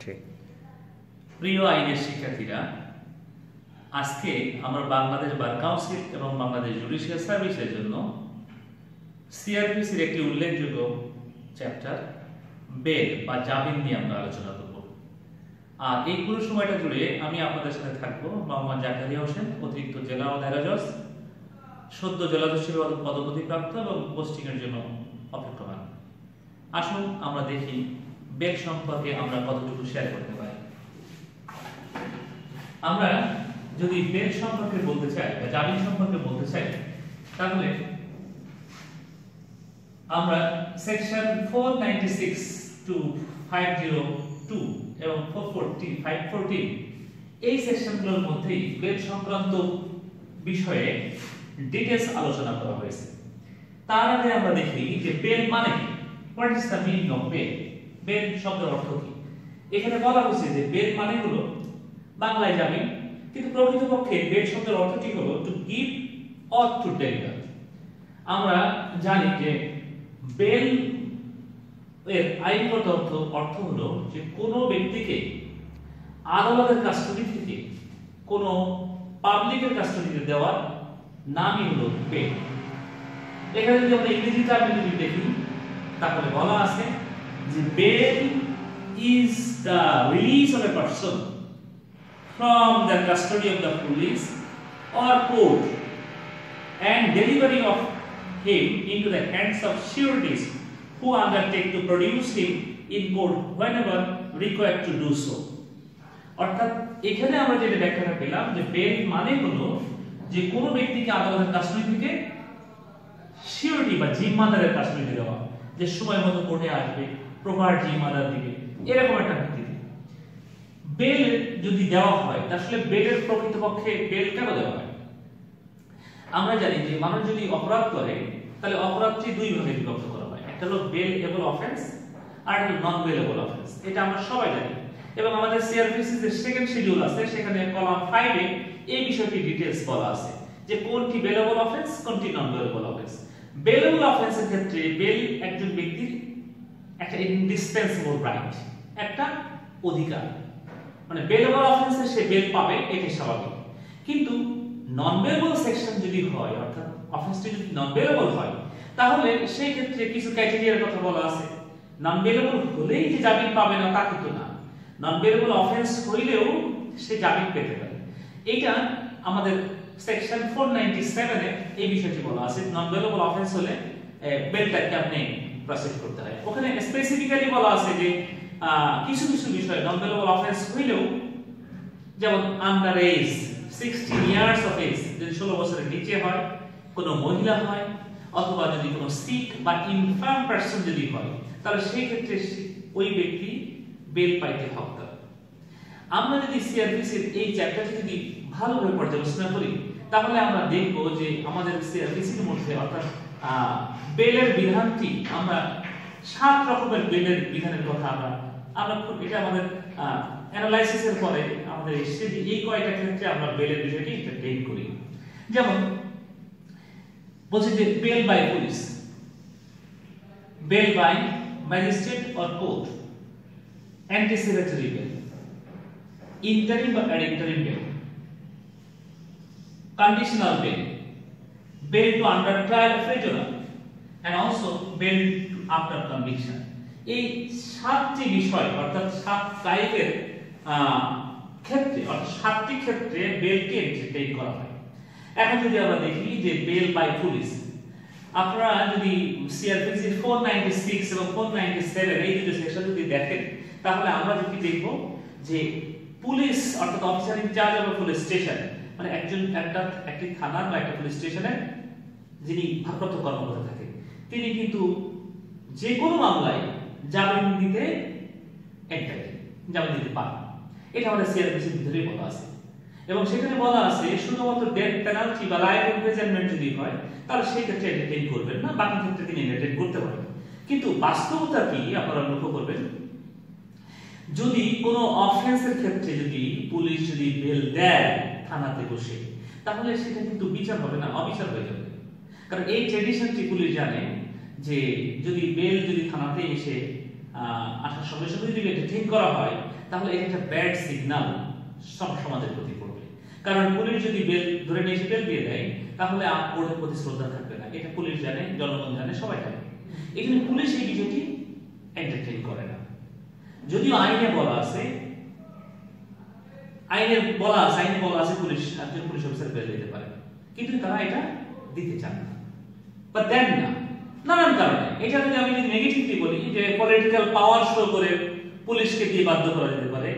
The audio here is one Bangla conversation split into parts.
ঠিক। প্রিয় আইনের শিক্ষার্থীরা, আজকে আমরা বাংলাদেশ বার কাউন্সিল এবং বাংলাদেশ জুডিশিয়াল সার্ভিসের জন্য সিআরপিসির একটি উল্লেখযোগ্য চ্যাপ্টার বেল বা জামিন নিয়ে আমরা আলোচনা করব। আর এই পুরো সময়টা জুড়ে আমি আপনাদের সাথে থাকবো মোহাম্মদ জাকারিয়া হোসেন, অতিরিক্ত জেলা ও দায়রা জজ, সদ্য জেলা জজ হিসেবে পদোন্নতিপ্রাপ্ত এবং পোস্টিং এর জন্য অপেক্ষমান। আসুন আমরা দেখি বেল সম্পর্কে আমরা কতটুকু শেয়ার করতে পারি। আমরা যদি বেল সম্পর্কে বলতে চাই বা জামিন সম্পর্কে বলতে চাই, তাহলে আমরা সেকশন 496 টু 502 এবং 440 514 এই সেকশনগুলোর মধ্যেই বেল সংক্রান্ত বিষয়ে ডিটেইলস আলোচনা করা হয়েছে। তার আগে আমরা দেখি যে বেল মানে কি, what is the meaning of bail, bail শব্দের অর্থ কি। এখানে বলা হয়েছে যে বেল মানে হলো বাংলায় জামিন, কিন্তু প্রকৃতপক্ষে বেল শব্দের অর্থটি হলো to give or to deliver. আমরা জানি যে বেল এর আইনগত অর্থ হলো যে কোনো ব্যক্তিকে আদালতের কাস্টডি থেকে কোনো পাবলিকের কাস্টডিতে দেওয়ার নামই হলো বেল। এখানে যদি আমরা ইংরেজি টার্মিনোলজি দেখি, তাহলে বলা আছে যে bell is the release of a person from the custody of the police or court and delivery of him into the hands of sureties who undertake to produce him in court whenever required to do so. অর্থাৎ এখানে আমরা যেটা ব্যাখ্যাটা পেলাম যে বেল মানে হলো যে কোনো ব্যক্তিকে আদালতের কাস্টডি থেকে সিউরিটি বা জিম্মাদারের কাস্টডিতে দেওয়া, যে সময় মতো কোর্টে আসবে, প্রপার জিম্মাদার দিবে, এরকম একটা ভিত্তিতে বেল যদি দেওয়া হয়। আসলে বেলের প্রকৃতপক্ষে বেল কেন দেওয়া হয়? আমরা জানি যে মানুষ যদি অপরাধ করে তাহলে অপরাধটি দুই ভাগে বিভক্ত করা হয়, একটা হলো বেলেবল অফেন্স আর একটা নন বেলেবল অফেন্স। এটা আমরা সবাই জানি এবং আমাদের সিআরপিসি যে সেকেন্ড শিডিউল আছে সেখানে কলাম 5 এ এই বিষয়টি ডিটেইলস বলা আছে যে কোনটি বেলেবল অফেন্স, কোনটি নন বেলেবল অফেন্স। বেলেবল অফেন্সের ক্ষেত্রে বেল একজন ব্যক্তির একটা ইনডিসপেন্সেবল রাইট, একটা অধিকার, মানে বেলেবল অফেন্সে সে বেল পাবে, এটাই স্বাভাবিক। কিন্তু নন বেলেবল সেকশন যদি হয়, অর্থাৎ অফেন্সটি যদি নন বেলেবল হয়, তাহলে সেই ক্ষেত্রে কিছু ক্রাইটেরিয়ার কথা বলা আছে। নন বেলেবল হলেই যে জামিন পাবে না তা কিন্তু না, নন বেলেবল অফেন্স হইলেও সে জামিন পেতে পারে। এটা আমাদের সেকশন 497 এ এই বিষয়টি বলা আছে। নন বেলেবল অফেন্স হলে বেলটাকে আপনি প্রসেস করতে হয়। ওখানে স্পেসিফিক্যালি বলা আছে যে কিছু কিছু বিষয় নন বেলেবল অফেন্স হইলেও, যেমন under age 16 years of age, যদি 16 বছরের নিচে হয়, কোনো মহিলা হয়, অথবা যদি কোনো সিক বা ইনফার্ম পারসন যদি হয়, তাহলে সেই ক্ষেত্রে ওই ব্যক্তি বেল পাইতে হকদার। আমরা যদি সিআরপিসির এই চ্যাপ্টারটি যদি ভালোভাবে পর্যালোচনা করি, তাহলে আমরা দেখব যে আমাদের সিআরপিসির মধ্যে অর্থাৎ বেলের বিধানটি আমরা 7 রকমের বেলের বিধানের কথা আমরা এটা আমাদের অ্যানালাইসিসের পরে আমাদের এই কয়টা ক্ষেত্রে আমরা বেলের বিষয়টি এন্টারটেইন করি। যেমন বলছে যে bail by police, bail by magistrate or court, anticipatory bail, interim বা অ্যাডিক্টরি bail, conditional bail, bail to under trial of prisoner, and also bail to after conviction. এই 7টি বিষয় অর্থাৎ 7 টাইপের ক্ষেত্রে অর্থাৎ 7টি ক্ষেত্রে বেলকে এন্টারটেইন করা হয়। এখন যদি আমরা দেখি যে বেল বাই পুলিশ, আপনারা যদি সিআরপিসি 496 এবং 497 এই দুটো সেকশন যদি দেখেন, তাহলে আমরা যদি দেখব যে পুলিশ অর্থাৎ officer in charge of police station, মানে একটি থানা বা একটা পুলিশ স্টেশনে যিনি ভারপ্রাপ্ত কর্মকর্তা থাকে, তিনি কিন্তু যে কোনো মামলায় জামিন দিতে জামিন দিতে পারেন। এটা আমাদের সিআরপিসির ভিতরে বলা আছে এবং সেখানে বলা আছে শুধুমাত্র ডেথ পেনাল্টি বা লাইফ ইমপ্রিজনমেন্ট যদি হয়, তাহলে সেই ক্ষেত্রে এন্টারটেইন করবেন না, বাকি ক্ষেত্রে তিনি এন্টারটেইন করতে পারেন। কিন্তু বাস্তবতা কি আপনারা লক্ষ্য করবেন, যদি কোনো অফেন্সের ক্ষেত্রে যদি পুলিশ যদি বেল দেয় থানাতে বসে, তাহলে সেটা কিন্তু বিচার হবে না, অবিচার হয়ে যাবে। কারণ এই ট্র্যাডিশনটি পুলিশ জানে যে যদি বেল যদি থানাতে এসে আসার সঙ্গে সঙ্গে যদি এন্টারটেইন করা হয়, তাহলে এটা একটা ব্যাড সিগন্যাল সমাজের প্রতি পড়বে। কারণ পুলিশ যদি বেল ধরে নিয়ে এসে বেল দিয়ে দেয় তাহলে কোর্টের প্রতি শ্রদ্ধা থাকবে না। এটা পুলিশ জানে, জনগণ জানে, সবাই জানে। এখানে পুলিশ এই বিষয়টি এন্টারটেইন করে না। যদিও আইনে বলা আছে পুলিশ একজন পুলিশ অফিসার বেল দিতে পারে, কিন্তু তারা এটা দিতে চান না বা দেন না নানান কারণে। এটা যদি আমি নেগেটিভলি বলি যে পলিটিক্যাল পাওয়ার শো করে পুলিশকে দিয়ে বাধ্য করা যেতে পারে।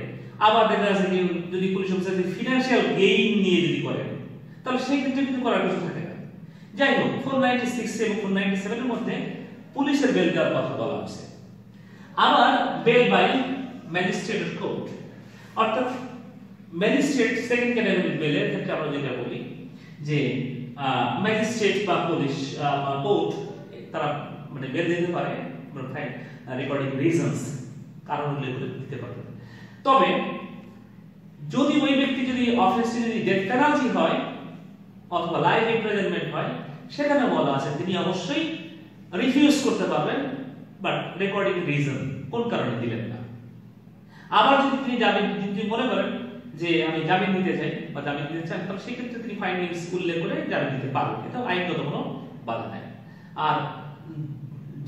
আবার দেখা যাচ্ছে যে যদি পুলিশ অফিসার ফিনান্সিয়াল গেইন নিয়ে যদি করে তাহলে সেই ক্ষেত্রে কিন্তু করার কিছু থাকে না। যাই হোক, 496 এবং 497 এর মধ্যে পুলিশের বেল দেওয়ার কথা বলা হয়েছে। আবার বেল বাই ম্যাজিস্ট্রেট কোর্ট, অর্থাৎ ম্যাজিস্ট্রেট সেকেন্ড ক্যাটাগরি বেলের ক্ষেত্রে আমরা যেটা বলি যে ম্যাজিস্ট্রেট বা পুলিশ কোর্ট তারা মানে বেল দিতে পারে রেকর্ডিং রিজনস, কারণ উল্লেখ করে দিতে পারে। তবে যদি ওই ব্যক্তি যদি অফেন্সে যদি ডেথ পেনাল্টি হয় অথবা লাইফ ইমপ্রিজনমেন্ট হয়, সেখানে বলা আছে তিনি অবশ্যই রিফিউজ করতে পারবেন, বাট রেকর্ডিং রিজন কোন কারণে দিলেন না। আবার যদি তিনি যদি মনে করেন যে আমি জামিন দিতে চাই বা জামিন দিতে চান, তাহলে সেই ক্ষেত্রে তিনি ফাইন্ডিংস উল্লেখ করে জামিন দিতে পারবেন, এটা আইনগত কোনো বাধা নেই। আর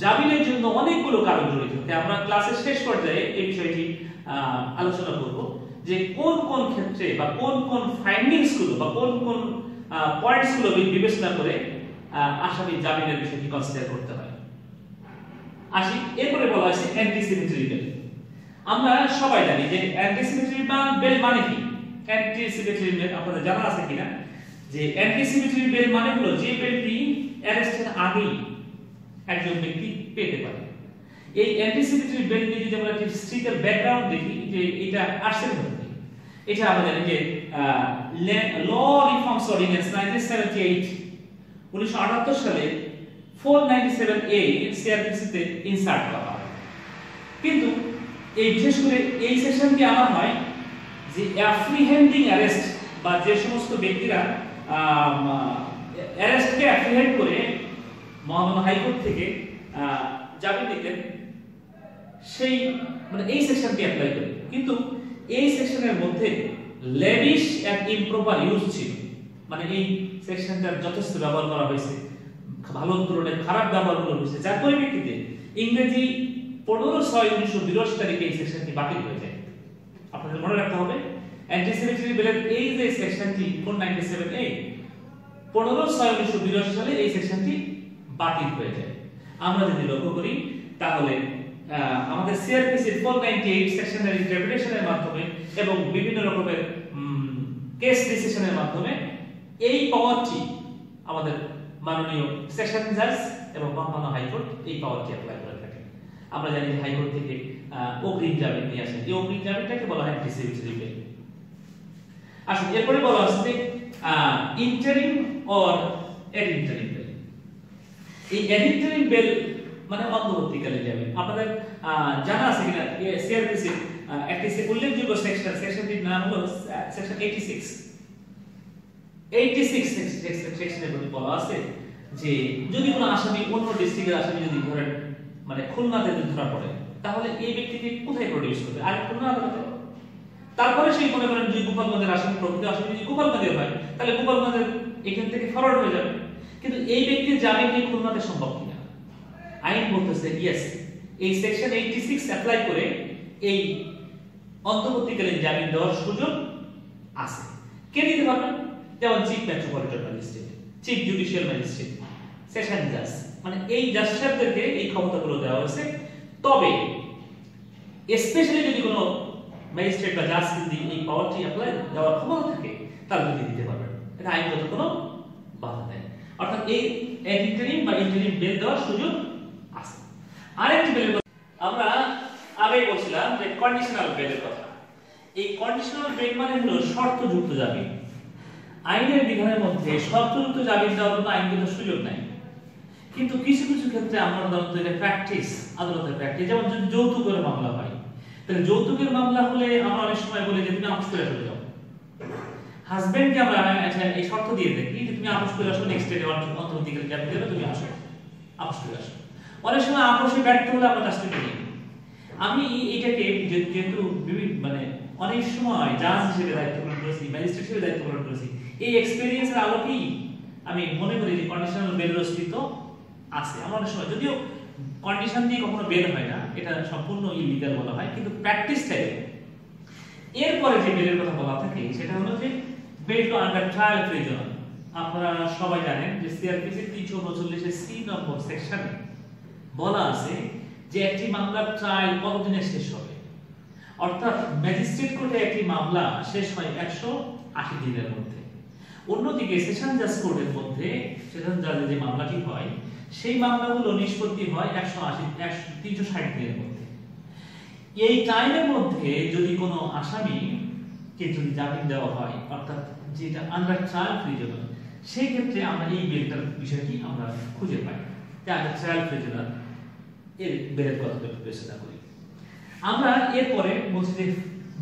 জামিনের জন্য অনেকগুলো কারণ জড়িত, আমরা ক্লাসের শেষ পর্যায়ে এই বিষয়টি আলোচনা করব যে কোন কোন ক্ষেত্রে বা কোন কোন ফাইন্ডিংস গুলো বা কোন কোন পয়েন্টস গুলো বিবেচনা করে আসামি জামিনের বিষয়টি কনসিডার করতে হয়। আসি, এরপরে বলা হয়েছে অ্যান্টিসিমেট্রি বেল। আমরা সবাই জানি যে অ্যান্টিসিমেট্রি বেল মানে কি। অ্যান্টিসিমেট্রি বেল আপনাদের জানা আছে কিনা যে অ্যান্টিসিমেট্রি বেল মানে হলো যে বেলটি অ্যারেস্টের আগেই একজন ব্যক্তি পেতে পারে। এই অ্যান্টিসিমেট্রি বেল নিয়ে যদি আমরা হিস্ট্রিক্যাল ব্যাকগ্রাউন্ড দেখি যে এটা আসছে কোথা থেকে, এটা আমরা জানি যে ল রিফর্মস অর্ডিন্যান্স 1978 সালে 497A সিআরপিসিতে ইনসার্ট করা হয়। কিন্তু এই বিশেষ করে এই সেকশনটি আনা হয় যে অ্যাপ্রিহেন্ডিং অ্যারেস্ট বা যে সমস্ত ব্যক্তিরা অ্যারেস্টকে অ্যাপ্রিহেন্ড করে মহামান্য হাইকোর্ট থেকে জামিন দিতেন, সেই মানে এই সেকশনটি অ্যাপ্লাই করে। কিন্তু এই সেকশনের মধ্যে লেভিশ এন্ড ইমপ্রপার ইউজ ছিল, মানে এই সেকশনটার যথেষ্ট ব্যবহার করা হয়েছে, ভালো ধরনের খারাপ ব্যবহার করা হয়েছে, যার পরিপ্রেক্ষিতে ইংরেজি 15/6/1982 তারিখে এই সেকশনটি বাতিল হয়ে যায়। আপনাদের মনে রাখতে হবে অ্যান্টিসিমেট্রি বেলের এই যে সেকশনটি 497A 15/6/1982 সালে এই সেকশনটি বাতিল হয়ে যায়। আমরা যদি লক্ষ্য করি তাহলে আমাদের সিআরপিসি 498 সেকশনের ইন্টারপ্রিটেশনের মাধ্যমে এবং বিভিন্ন রকমের কেস ডিসিশনের মাধ্যমে এই পাওয়ারটি আমাদের মাননীয় সেশন জাজ এবং মহামান্য হাইকোর্ট এই পাওয়ারটি অ্যাপ্লাই করে থাকে। আমরা জানি হাইকোর্ট থেকে অগ্রিম জামিন নিয়ে আসেন, এই অগ্রিম জামিনটাকে বলা হয় অ্যান্টিসিমেট্রি বেল। আসুন, এরপরে বলা হচ্ছে ইন্টারিম অর এডিটারিম বেল। এই এডিটারিম বেল মানে অন্তর্বর্তীকালীন জামিন। আপনাদের জানা আছে কিনা সিআরপিসি একটি উল্লেখযোগ্য সেকশনটির নাম হলো সেকশন 86 সেকশনের মধ্যে বলা আছে যে যদি কোনো আসামি অন্য ডিস্ট্রিক্টের আসামি যদি ধরেন মানে খুলনাতে ধরা পড়ে, তাহলে এই ব্যক্তিকে কোথায় প্রডিউস করবে? আর খুলনা আদালতে। তারপরে সেই মনে করেন যে গোপালগঞ্জের আসামি প্রকৃত আসামি যদি গোপালগঞ্জের হয়, তাহলে গোপালগঞ্জের এখান থেকে ফরওয়ার্ড হয়ে যাবে। কিন্তু এই ব্যক্তির জামিন কি খুলনাতে সম্ভব কিনা? আইন বলতেছে ইয়েস, এই সেকশন 86 অ্যাপ্লাই করে এই অন্তর্বর্তীকালীন জামিন দেওয়ার সুযোগ আছে। কে দিতে পারবেন? যেমন chief metropolitan magistrate, chief judicial magistrate, session জাজ, মানে এই জাজ সাহেবদেরকে এই ক্ষমতাগুলো দেওয়া হয়েছে। তবে স্পেশালি যদি কোনো ম্যাজিস্ট্রেট বা জাজ যদি এই পাওয়ারটি অ্যাপ্লাই দেওয়ার ক্ষমতা থাকে তাহলে তিনি দিতে পারবেন, এটা আইনগত কোনো বাধা নেই। অর্থাৎ এই ইন্টারিম বা ইন্টারিম বেল দেওয়ার সুযোগ আছে। আরেকটি বেলের কথা আমরা আগেই বলছিলাম যে কন্ডিশনাল বেলের কথা। এই কন্ডিশনাল বেল মানে হলো শর্তযুক্ত জামিন। আইনের বিধানের মধ্যে শর্তযুক্ত জামিন দেওয়ার কোনো আইনগত সুযোগ নাই, কিন্তু কিছু কিছু ক্ষেত্রে আমরা আদালতে এটা প্র্যাকটিস, আদালতের প্র্যাকটিস, যেমন যদি যৌতুকের মামলা হয়, তাহলে যৌতুকের মামলা হলে আমরা অনেক সময় বলি যে তুমি আপোষ করে চলে যাও। হাজবেন্ডকে আমরা এই শর্ত দিয়ে দেখি যে তুমি আপোষ করে আসো, নেক্সট ডে অন্তর্বর্তীকালীন জামিন দেবে, তুমি আসো, আপোষ করে আসো। অনেক সময় আপোষে ব্যর্থ হলে আমরা কাজটি করি। আমি এটাকে যেহেতু মানে অনেক সময় জাজ হিসেবে দায়িত্ব পালন করেছি, ম্যাজিস্ট্রেট হিসেবে দায়িত্ব পালন করেছি, এই এক্সপেরিয়েন্সের আলোকেই আমি মনে করি যে কন্ডিশনাল বেলের অস্তিত্ব আছে। আমরা অনেক সময় যদিও কন্ডিশন দিয়ে কখনো বেল হয় না, এটা সম্পূর্ণ ইলিগাল বলা হয়, কিন্তু প্র্যাকটিস টাইপে এরপরে যে বেলের কথা বলা থাকে সেটা হলো যে bail to under trial prison. আপনারা সবাই জানেন যে সিআরপিসি 339 এর সি নম্বর সেকশনে বলা আছে যে একটি মামলার ট্রায়াল কতদিনে শেষ হবে, অর্থাৎ ম্যাজিস্ট্রেট কোর্টে একটি মামলা শেষ হয় 180 দিনের মধ্যে। অন্যদিকে সেশন জাজ কোর্টের মধ্যে সেশন জাজে যে মামলাটি হয় সেই মামলাগুলো নিষ্পত্তি হয় 360 দিনের মধ্যে। এই টাইমের মধ্যে যদি কোনো আসামিকে যদি জামিন দেওয়া হয়, অর্থাৎ যেটা আন্ডার ট্রায়াল প্রিজনার, সেই ক্ষেত্রে আমরা এই বেলটার বিষয়টি আমরা খুঁজে পাই যে আন্ডার ট্রায়াল প্রিজনার এর বেলের কথা বিবেচনা করি। আমরা এরপরে বলছি যে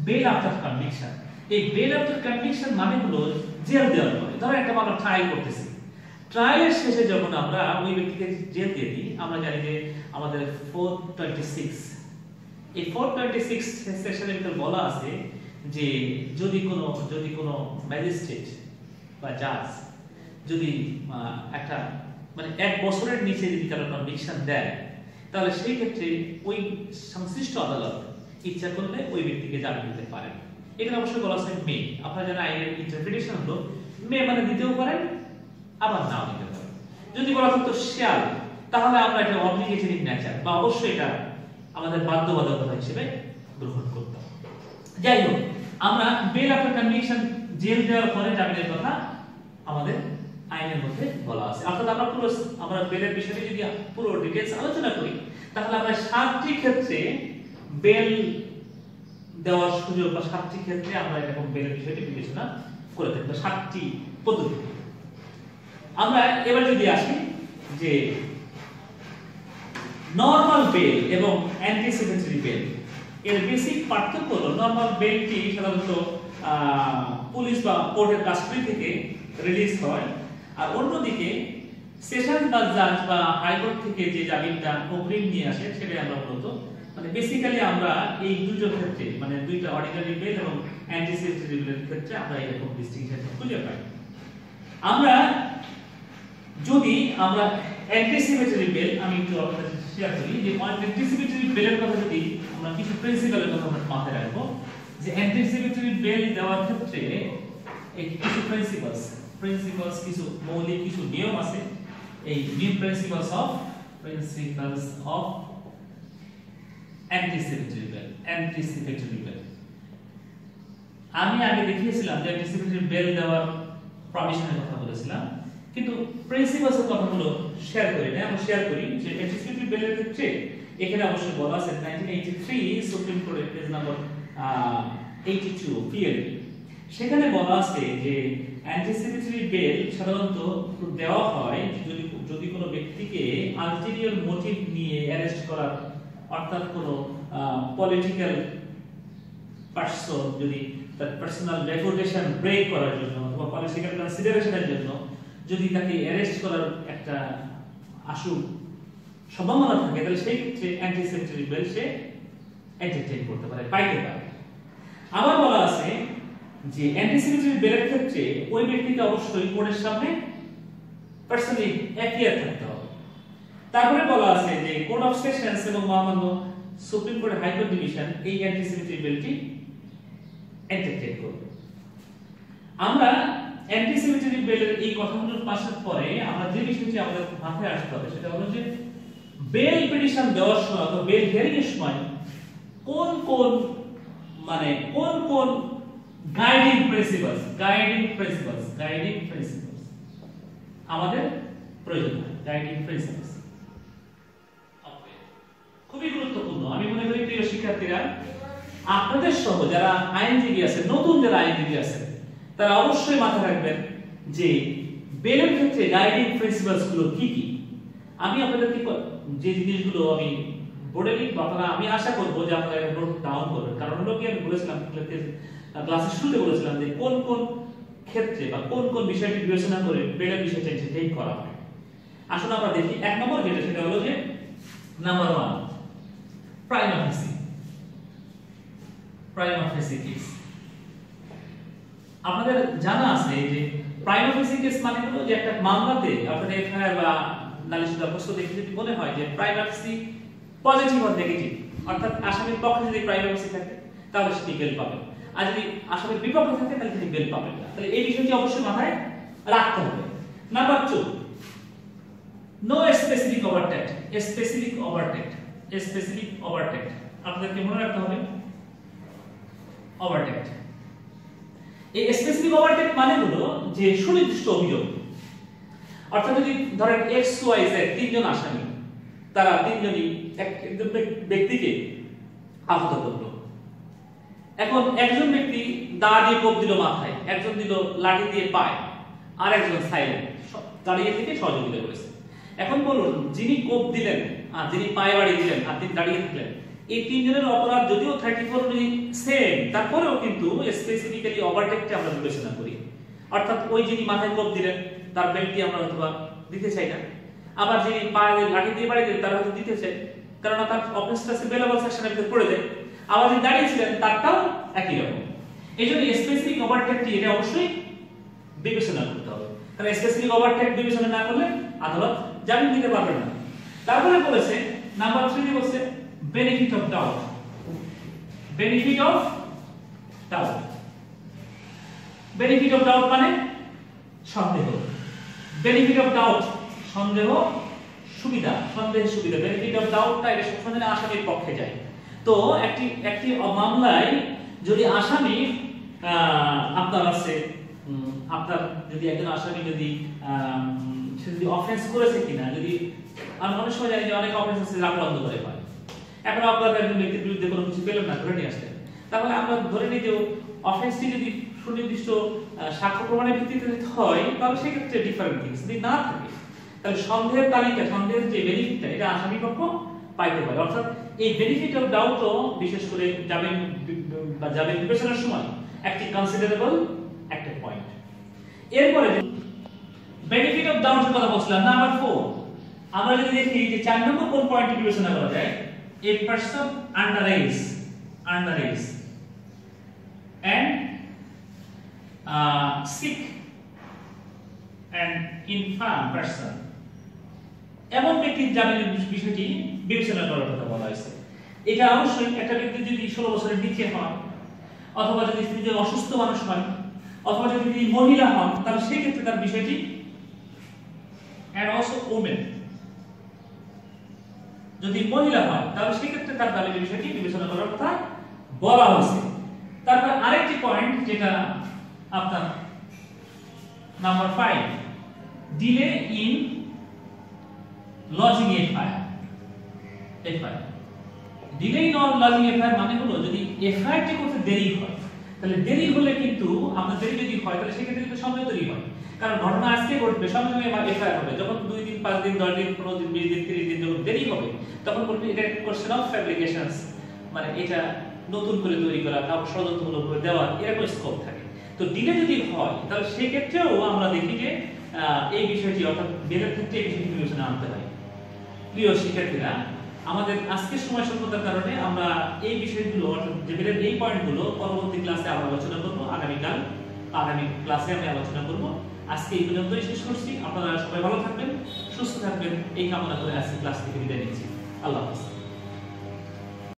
বেল আফটার কনভিকশন। এই বেল আফটার কনভিকশন মানে হলো জেল দেওয়ার পরে, ধরো একটা মামলা ট্রায়াল করতেছি, ট্রায়ালের শেষে যখন আমরা ওই ব্যক্তিকে জেল দিয়ে দিই, আমরা জানি যে আমাদের 426 এই 426 সেকশনের ভিতর বলা আছে যে যদি কোনো ম্যাজিস্ট্রেট বা জাজ যদি একটা মানে 1 বছরের নিচে যদি কারো কনভিকশন দেয়, তাহলে সেই ক্ষেত্রে ওই সংশ্লিষ্ট আদালত ইচ্ছা করলে ওই ব্যক্তিকে জামিন দিতে পারেন। এটা অবশ্যই বলা আছে মে। আপনারা জানেন আইনের ইন্টারপ্রিটেশন হলো মে মানে দিতেও পারেন আবার নাও দিতে পারেন। যদি বলা থাকতো শ্যাল, তাহলে আমরা এটা অব্লিগেটরি নেচার বা অবশ্যই এটা আমাদের বাধ্যবাধকতা হিসেবে গ্রহণ করতাম। যাই হোক, আমরা বেল আফটার কনভিকশন জেল দেওয়ার পরে জামিনের কথা আমাদের আইনের মধ্যে বলা আছে। অর্থাৎ আমরা বেলের বিষয়ে যদি পুরো ডিটেইলস আলোচনা করি, তাহলে আমরা 7টি ক্ষেত্রে বেল দেওয়ার সুযোগ বা 7টি ক্ষেত্রে আমরা এরকম বেলের বিষয়টি বিবেচনা করে থাকি, 7টি পদ্ধতি। আমরা এবার যদি আসি যে নরমাল বেল এবং অ্যান্টিসিপেটরি বেল, এর বেসিক পার্থক্য হলো নরমাল বেলটি সাধারণত পুলিশ বা কোর্টের কাস্টডি থেকে রিলিজ হয়, আর অন্যদিকে সেশন বা জাজ বা হাইকোর্ট থেকে যে জামিনটা অগ্রিম নিয়ে আসে সেটা আমরা মূলত মানে বেসিক্যালি আমরা এই দুটো ক্ষেত্রে মানে দুইটা অর্ডিনারি বেল এবং অ্যান্টিসিপেটরি বেলের ক্ষেত্রে আমরা এরকম ডিস্টিংশন খুঁজে পাই। যদি আমরা অ্যান্টিসিপেটরি বেল আমি একটু আপনাদের শেয়ার করি যে অ্যান্টিসিপেটরি বেলের কথা যদি আমরা কিছু প্রিন্সিপালের কথা আমরা মাথায় রাখবো যে অ্যান্টিসিপেটরি বেল দেওয়ার ক্ষেত্রে এই কিছু প্রিন্সিপালস কিছু মৌলিক কিছু নিয়ম আছে। এই new principles of anticipatory bail আমি আগে দেখিয়েছিলাম যে অ্যান্টিসিপেটরি বেল দেওয়ার প্রভিশনের কথা বলেছিলাম, কিন্তু প্রিন্সিপালস এর কথাগুলো শেয়ার করি না। আমরা শেয়ার করি যে অ্যান্টিসিপেটরি বেলের ক্ষেত্রে এখানে অবশ্যই বলা আছে 1983 সুপ্রিম কোর্টের পেজ নাম্বার 82 পিএলবি, সেখানে বলা আছে যে অ্যান্টিসিপেটরি বেল সাধারণত দেওয়া হয় যদি কোনো ব্যক্তিকে আলটেরিয়র মোটিভ নিয়ে অ্যারেস্ট করার, অর্থাৎ কোনো পলিটিক্যাল পারসন যদি তার পার্সোনাল রেপুটেশন ব্রেক করার জন্য অথবা পলিটিক্যাল কনসিডারেশনের জন্য যদি তাকে অ্যারেস্ট করার একটা সম্ভাবনা থাকে, তাহলে সেই ক্ষেত্রে অ্যান্টিসিপেটরি বেল সে এন্টারটেইন করতে পারে, পাইতে পারে। আবার বলা আছে যে অ্যান্টিসিপেটরি বেলের ক্ষেত্রে ওই ব্যক্তিকে অবশ্যই কোর্টের সামনে পার্সোনালি অ্যাপিয়ার থাকতে হবে। তারপরে বলা আছে যে কোর্ট অফ সেশনস এবং মহামান্য সুপ্রিম কোর্ট হাইকোর্ট ডিভিশন এই অ্যান্টিসিপেটরি বেলটি এন্টারটেইন করবে। আমরা অ্যান্টিসিপেটরি বেলের এই কথাগুলোর পাশের পরে আমরা যে বিষয়টি আমাদের মাথায় আসতে হবে সেটা হলো যে বেল পিটিশন দেওয়ার সময় অথবা বেল হিয়ারিং এর সময় কোন কোন গাইডিং প্রিন্সিপালস আমাদের প্রয়োজন হয়। গাইডিং প্রিন্সিপালস খুবই গুরুত্বপূর্ণ। আমি মনে করি প্রিয় শিক্ষার্থীরা, আপনাদের সহ যারা আইনজীবী আছে, নতুন যারা আইনজীবী আছে, তারা অবশ্যই মাথায় রাখবেন যে বেলের ক্ষেত্রে গাইডিং প্রিন্সিপালস গুলো কি কি। আমি আপনাদেরকে যে জিনিসগুলো আমি বোর্ডে লিখব, আপনারা আমি আশা করব যে আপনারা এটা নোট ডাউন করবেন। কারণ হলো কি আমি বলেছিলাম ক্লাসের শুরুতে বলেছিলাম যে কোন কোন ক্ষেত্রে বা কোন কোন বিষয়টি বিবেচনা করে বেলের বিষয়টা এন্টারটেইন করা হয়। আসলে আমরা দেখি 1 নম্বর যেটা সেটা হলো যে নাম্বার 1 প্রাইমা ফেসি। Prima ফেসি case. আপনাদের জানা আছে যে প্রাইমা ফেসি কেস মানে হলো যে একটা মামলাতে আপনাদের এফআইআর বা নালিশ দরখাস্ত দেখে যদি মনে হয় যে প্রাইমা ফেসি পজিটিভ অর নেগেটিভ, অর্থাৎ আসামির পক্ষে যদি প্রাইমা ফেসি থাকে তাহলে সেটি বেল পাবে, আর যদি আসামির বিপক্ষে থাকে তাহলে সেটি বেল পাবে না। তাহলে এই বিষয়টি অবশ্যই মাথায় রাখতে হবে। নাম্বার 2, নো স্পেসিফিক ওভারটেক্ট। স্পেসিফিক ওভারটেক্ট, স্পেসিফিক ওভারটেক্ট আপনাদেরকে মনে রাখতে হবে। ওভারটেক্ট, এই স্পেসিফিক ওভারটেক্ট মানে হলো যে সুনির্দিষ্ট অভিযোগ, অর্থাৎ যদি ধরেন এক্স ওয়াই জেড তিনজন আসামি, তারা তিনজনই একজন ব্যক্তিকে আহত করলো। এখন একজন ব্যক্তি দা দিয়ে কোপ দিল মাথায়, একজন দিল লাঠি দিয়ে পায়, আর একজন সাইলেন্ট দাঁড়িয়ে থেকে সহযোগিতা করেছে। এখন বলুন, যিনি কোপ দিলেন আর যিনি পায়ে বাড়ি দিলেন আর তিনি দাঁড়িয়ে থাকলেন, এই তিনজনের অপরাধ যদিও 34 অনুযায়ী সেম, তারপরেও কিন্তু স্পেসিফিক্যালি ওভারটেকটা আমরা বিবেচনা করি। অর্থাৎ ওই যিনি মাথায় কোপ দিলেন তার বেল্টটি আমরা অথবা দিতে চাই না, আবার যিনি পায়ে লাঠি দিয়ে বাড়ি দিলেন তার হয়তো দিতে চাই, কারণ তার অফেন্সটা বেলেবল সেকশনের ভিতরে পড়ে যায়। আবার যিনি দাঁড়িয়েছিলেন তারটাও একই রকম। এই জন্য স্পেসিফিক ওভারটেকটি এটা অবশ্যই বিবেচনা করতে হবে, কারণ স্পেসিফিক ওভারটেক বিবেচনা না করলে আদালত জামিন দিতে পারবেন না। তারপরে বলেছে নাম্বার 3 বলছে benefit of doubt. Benefit of doubt, benefit of doubt মানে সন্দেহ। বেনিফিট অফ ডাউট সন্দেহ সুবিধা, সন্দেহের সুবিধা। বেনিফিট অফ ডাউটটা এটা সবসময় আসামির পক্ষে যায়। তো একটি মামলায় যদি আসামি আপনার আছে, আপনার যদি একজন আসামি যদি সে যদি অফেন্স করেছে কিনা, যদি আমি অনেক সময় জানি যে অনেক অফেন্স আছে রাখা বন্ধ করে পায়, এখন আপনাদের একজন ব্যক্তির বিরুদ্ধে কোনো কিছু পেলেন না, ধরে নিয়ে আসলেন, তাহলে আমরা ধরে নিই যে অফেন্সটি যদি সুনির্দিষ্ট সাক্ষ্য প্রমাণের ভিত্তিতে হয় তাহলে সেক্ষেত্রে ডিফারেন্ট থিংস। যদি না থাকে তাহলে সন্দেহের তালিকা, সন্দেহের যে বেনিফিটটা এটা আসামি পক্ষ পাইতে পারে। অর্থাৎ এই বেনিফিট অফ ডাউটও বিশেষ করে জামিন বা জামিন বিবেচনার সময় একটি কনসিডারেবল একটা পয়েন্ট। এরপরে বেনিফিট অফ ডাউটের কথা বলছিলাম। নাম্বার 4, আমরা যদি দেখি যে 4 নম্বর কোন পয়েন্ট বিবেচনা করা যায়, a person under age and sick and infirm person, এমন ব্যক্তির জামিনের বিষয়টি বিবেচনা করার কথা বলা হয়েছে। এটা অবশ্যই একটা ব্যক্তি যদি 16 বছরের নিচে হয়, অথবা যদি তিনি অসুস্থ মানুষ হয়, অথবা যদি তিনি মহিলা হন, তাহলে সেই ক্ষেত্রে তার বিষয়টি and also women, যদি মহিলা হয় তাহলে সেই ক্ষেত্রে তার জামিনের বিষয়টি বিবেচনা করার কথা বলা হয়েছে। তারপর আরেকটি পয়েন্ট যেটা আপনার number 5, delay in lodging FIR. Delay in lodging FIR মানে হলো যদি এফআইআরটি করতে দেরি হয়, তাহলে দেরি হলে কিন্তু আপনার দেরি যদি হয় তাহলে সেক্ষেত্রে কিন্তু সন্দেহ তৈরি হয়, কারণ ঘটনা আজকে ঘটবে সঙ্গে সঙ্গে এফআইআর হবে। যখন 2 দিন 5 দিন 10 দিন 15 দিন 20 দিন 30 দিন যখন দেরি হবে তখন বলবে এটা কোশ্চেন অফ ফ্যাব্রিকেশনস, মানে এটা নতুন করে তৈরি করা, কাউকে ষড়যন্ত্রমূলক করে দেওয়া, এরকম স্কোপ থাকে। তো ডিলে যদি হয় তাহলে সেই ক্ষেত্রেও আমরা দেখি যে এই বিষয়টি অর্থাৎ বেলের ক্ষেত্রে এই বিষয়টি বিবেচনা আনতে হয়। প্রিয় শিক্ষার্থীরা, আমাদের আজকের সময় স্বল্পতার কারণে আমরা এই বিষয়গুলো অর্থাৎ বেলের এই পয়েন্টগুলো পরবর্তী ক্লাসে আমরা আলোচনা করব। আগামী ক্লাসে আমি আলোচনা করব। আজকে এই পর্যন্তই শেষ করছি। আপনারা সবাই ভালো থাকবেন, সুস্থ থাকবেন এই কামনা করে আজকে ক্লাস থেকে বিদায় নিচ্ছি। আল্লাহ হাফেজ।